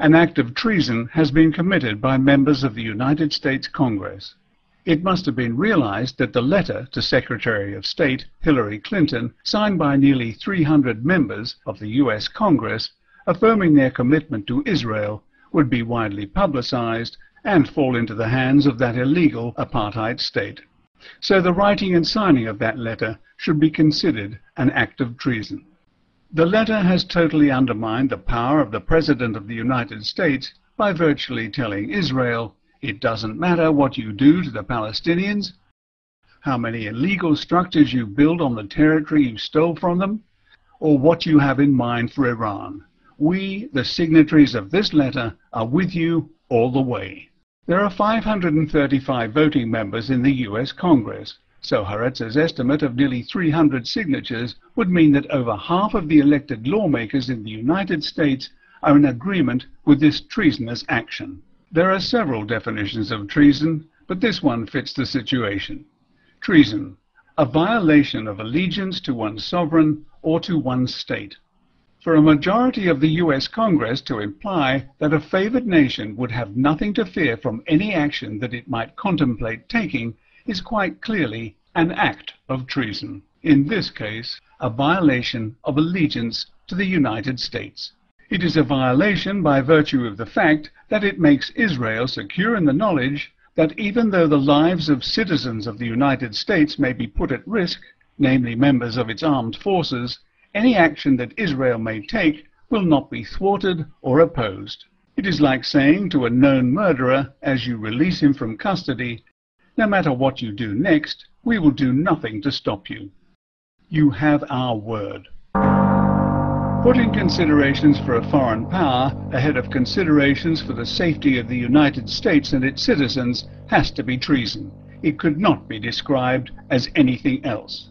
An act of treason has been committed by members of the United States Congress. It must have been realized that the letter to Secretary of State Hillary Clinton, signed by nearly 300 members of the U.S. Congress, affirming their commitment to Israel, would be widely publicized and fall into the hands of that illegal apartheid state. So the writing and signing of that letter should be considered an act of treason. The letter has totally undermined the power of the President of the United States by virtually telling Israel, it doesn't matter what you do to the Palestinians, how many illegal structures you build on the territory you stole from them, or what you have in mind for Iran. We, the signatories of this letter, are with you all the way. There are 535 voting members in the U.S. Congress, so Haaretz's estimate of nearly 300 signatures would mean that over half of the elected lawmakers in the United States are in agreement with this treasonous action. There are several definitions of treason, but this one fits the situation. Treason, a violation of allegiance to one's sovereign or to one's state. For a majority of the U.S. Congress to imply that a favored nation would have nothing to fear from any action that it might contemplate taking is quite clearly an act of treason. In this case, a violation of allegiance to the United States. It is a violation by virtue of the fact that it makes Israel secure in the knowledge that even though the lives of citizens of the United States may be put at risk, namely members of its armed forces, any action that Israel may take will not be thwarted or opposed. It is like saying to a known murderer as you release him from custody, no matter what you do next, we will do nothing to stop you. You have our word. Putting considerations for a foreign power ahead of considerations for the safety of the United States and its citizens has to be treason. It could not be described as anything else.